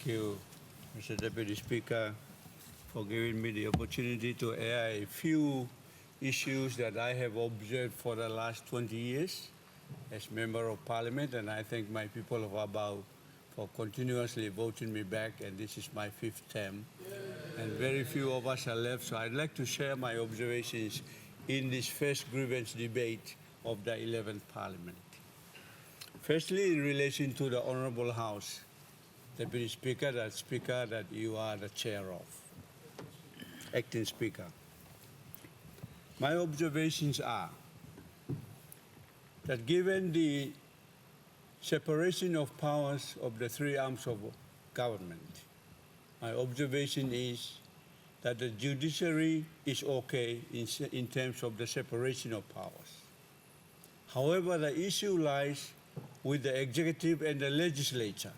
Thank you, Mr. Deputy Speaker, for giving me the opportunity to air a few issues that I have observed for the last 20 years as Member of Parliament, and I thank my people of Abau for continuously voting me back, and this is my 5th term. And very few of us are left, so I'd like to share my observations in this first grievance debate of the 11th Parliament. Firstly, in relation to the Honourable House, Deputy Speaker that you are the chair of, Acting Speaker. My observations are that given the separation of powers of the three arms of government, my observation is that the judiciary is okay in terms of the separation of powers. However, the issue lies with the executive and the legislature.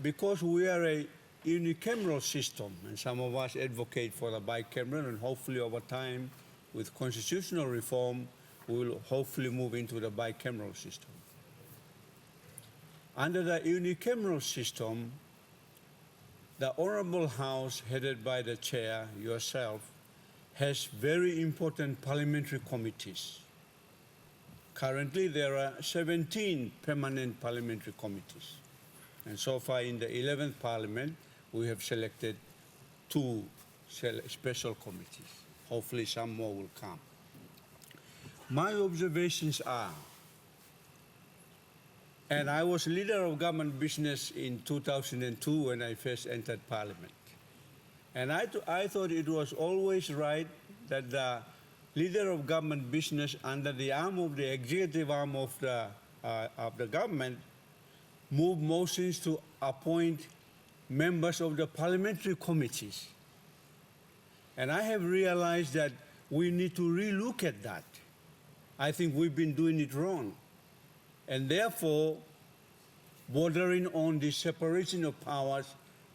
Because we are a unicameral system, and some of us advocate for the bicameral, and hopefully over time, with constitutional reform, we will hopefully move into the bicameral system. Under the unicameral system, the Honourable House, headed by the chair, yourself, has very important parliamentary committees. Currently, there are 17 permanent parliamentary committees. And so far in the 11th Parliament, we have selected 2 special committees. Hopefully some more will come. My observations are, and I was leader of government business in 2002 when I first entered Parliament. And I thought it was always right that the leader of government business under the arm of the executive arm of the government move motions to appoint members of the parliamentary committees. And I have realized that we need to relook at that. I think we've been doing it wrong. And therefore, bordering on the separation of powers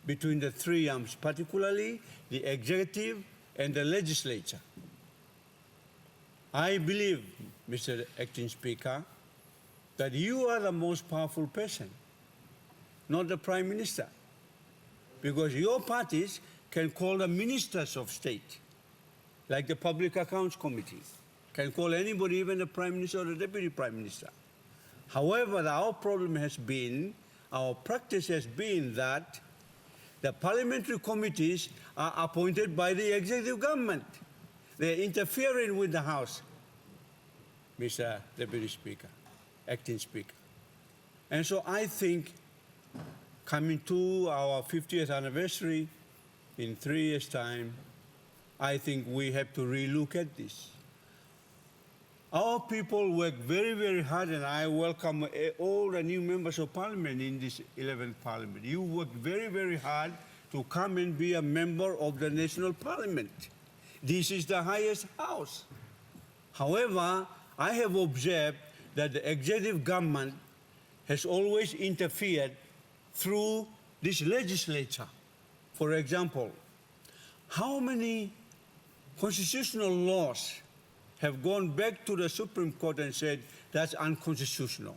between the three arms, particularly the executive and the legislature. I believe, Mr. Acting Speaker, that you are the most powerful person, not the Prime Minister, because your parties can call the ministers of state, like the Public Accounts Committee, can call anybody, even the Prime Minister or the Deputy Prime Minister. However, our problem has been, our practice has been that the parliamentary committees are appointed by the executive government. They're interfering with the House, Mr. Deputy Speaker, Acting Speaker. And so I think coming to our 50th anniversary in 3 years' time, I think we have to relook at this. Our people work very, very hard, and I welcome all the new members of Parliament in this 11th Parliament. You work very, very hard to come and be a member of the National Parliament. This is the highest house. However, I have observed that the executive government has always interfered through this legislature. For example, how many constitutional laws have gone back to the Supreme Court and said that's unconstitutional?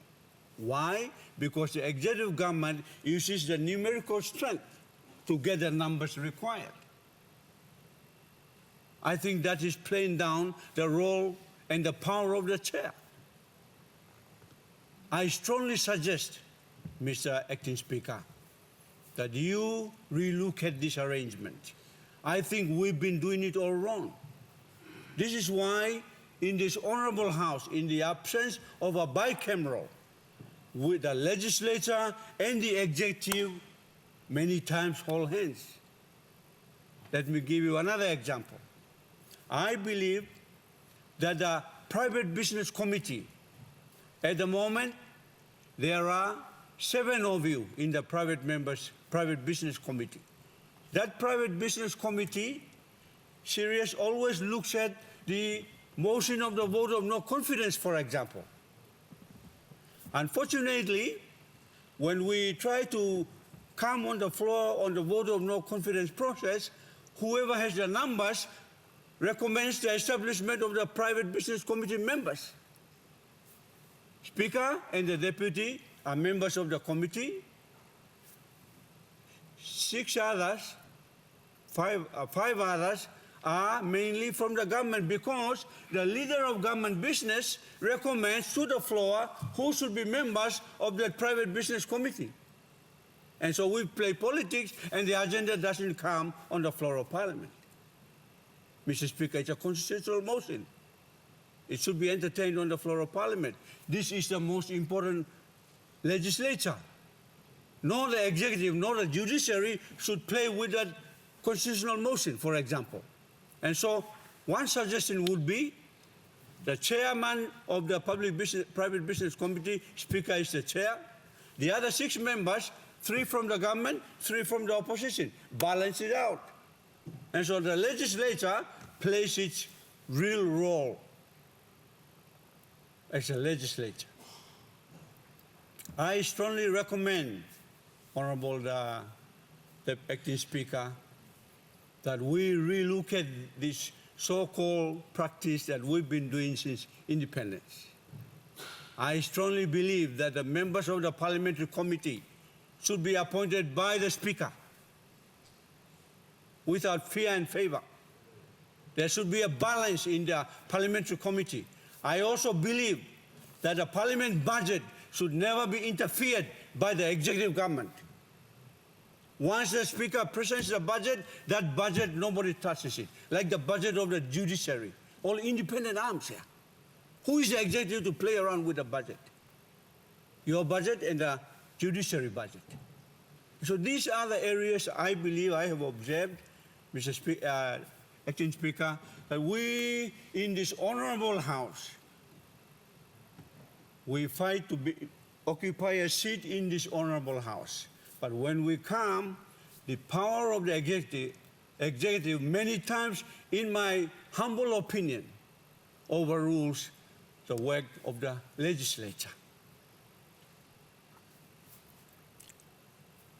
Why? Because the executive government uses the numerical strength to get the numbers required. I think that is playing down the role and the power of the chair. I strongly suggest, Mr. Acting Speaker, that you relook at this arrangement. I think we've been doing it all wrong. This is why in this Honourable House, in the absence of a bicameral, with the legislature and the executive many times hold hands. Let me give you another example. I believe that the Private Business Committee, at the moment, there are 7 of you in the Private Business Committee. That Private Business Committee, serious, always looks at the motion of the vote of no confidence, for example. Unfortunately, when we try to come on the floor on the vote of no confidence process, whoever has the numbers recommends the establishment of the Private Business Committee members. Speaker and the Deputy are members of the committee, five others are mainly from the government, because the leader of government business recommends to the floor who should be members of the private business committee. And so we play politics, and the agenda doesn't come on the floor of Parliament. Mr. Speaker, it's a constitutional motion. It should be entertained on the floor of Parliament. This is the most important legislature. Nor the executive, nor the judiciary should play with that constitutional motion, for example. And so one suggestion would be the chairman of the Private Business Committee, Speaker is the chair. The other 6 members, 3 from the government, 3 from the opposition. Balance it out. And so the legislature plays its real role as a legislature. I strongly recommend, Honorable the Acting Speaker, that we relook at this so-called practice that we've been doing since independence. I strongly believe that the members of the Parliamentary Committee should be appointed by the Speaker without fear and favor. There should be a balance in the Parliamentary Committee. I also believe that the Parliament budget should never be interfered by the executive government. Once the Speaker presents the budget, that budget, nobody touches it. Like the budget of the judiciary, all independent arms here. Who is the executive to play around with the budget? Your budget and the judiciary budget. So these are the areas I believe I have observed, Mr. Acting Speaker, that we in this honorable House, we fight to occupy a seat in this honorable House. But when we come, the power of the executive many times, in my humble opinion, overrules the work of the legislature.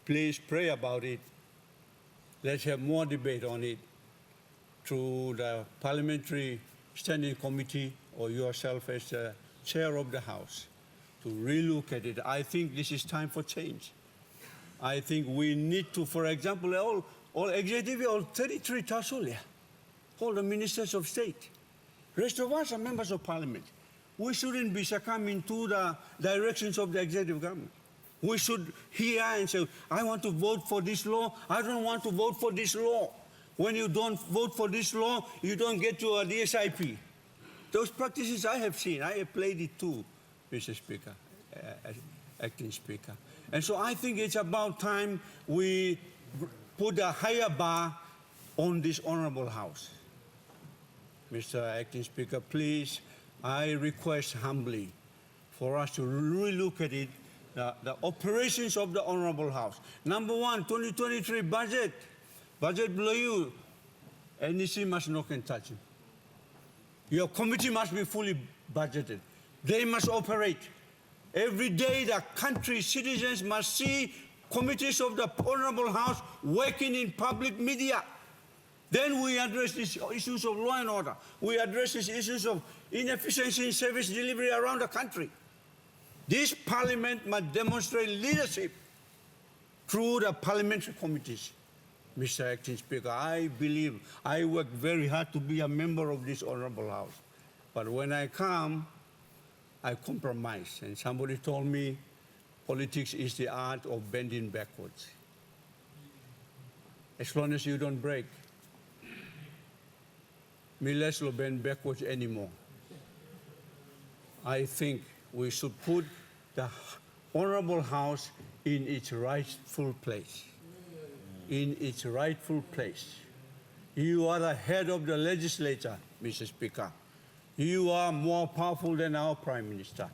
Please pray about it. Let's have more debate on it through the Parliamentary Standing Committee or yourself as the chair of the House to relook at it. I think this is time for change. I think we need to, for example, all executive, all 33 Tasulia, all the ministers of state. Rest of us are members of Parliament. We shouldn't be succumbing to the directions of the executive government. We should hear and say, I want to vote for this law. I don't want to vote for this law. When you don't vote for this law, you don't get to a DSIP. Those practices I have seen. I have played it too, Mr. Speaker, Acting Speaker. And so I think it's about time we put a higher bar on this honorable House. Mr. Acting Speaker, please, I request humbly for us to relook at it, the operations of the honorable House. Number one, 2023 budget. Budget below you, NEC must not can touch it. Your committee must be fully budgeted. They must operate. Every day the country's citizens must see committees of the honorable House working in public media. Then we address these issues of law and order. We address these issues of inefficiency in service delivery around the country. This Parliament must demonstrate leadership through the parliamentary committees. Mr. Acting Speaker, I believe I work very hard to be a member of this honorable House. But when I come, I compromise. And somebody told me politics is the art of bending backwards. As long as you don't break, me less will bend backwards anymore. I think we should put the honorable House in its rightful place. In its rightful place. You are the head of the legislature, Mr. Speaker. You are more powerful than our Prime Minister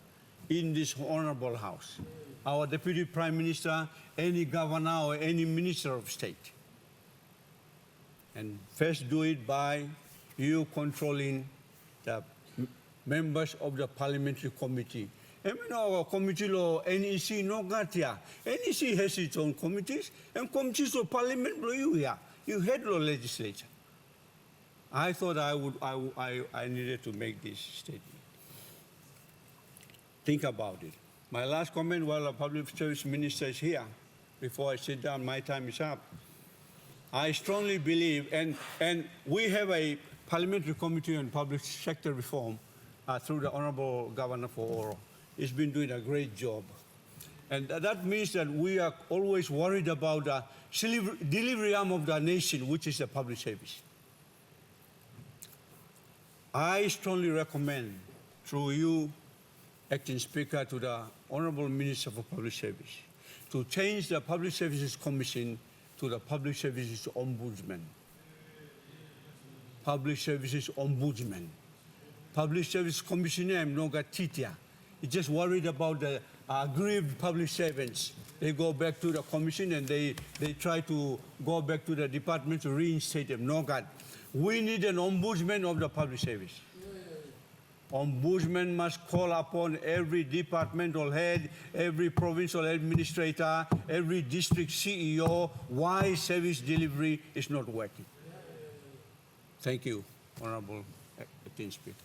in this honorable House. Our Deputy Prime Minister, any governor or any Minister of State. And first do it by you controlling the members of the Parliamentary Committee. And we know our committee law, NEC, no gatia. NEC has its own committees, and committees of Parliament below you here. You head the legislature. I thought I needed to make this statement. Think about it. My last comment while the Public Service Minister is here. before I sit down, my time is up. I strongly believe, and we have a Parliamentary Committee on Public Sector Reform through the Honorable Governor for Oro. He's been doing a great job. And that means that we are always worried about the delivery arm of the nation, which is the public service. I strongly recommend, through you, Acting Speaker, to the Honorable Minister for Public Service, to change the Public Services Commission to the Public Services Ombudsman. Public Services Ombudsman. Public Service Commissioner, I'm not got titia. He's just worried about the aggrieved public servants. They go back to the commission and they try to go back to the department to reinstate them. No, God. We need an ombudsman of the public service. Ombudsman must call upon every departmental head, every provincial administrator, every district CEO, why service delivery is not working. Thank you, Honorable Acting Speaker.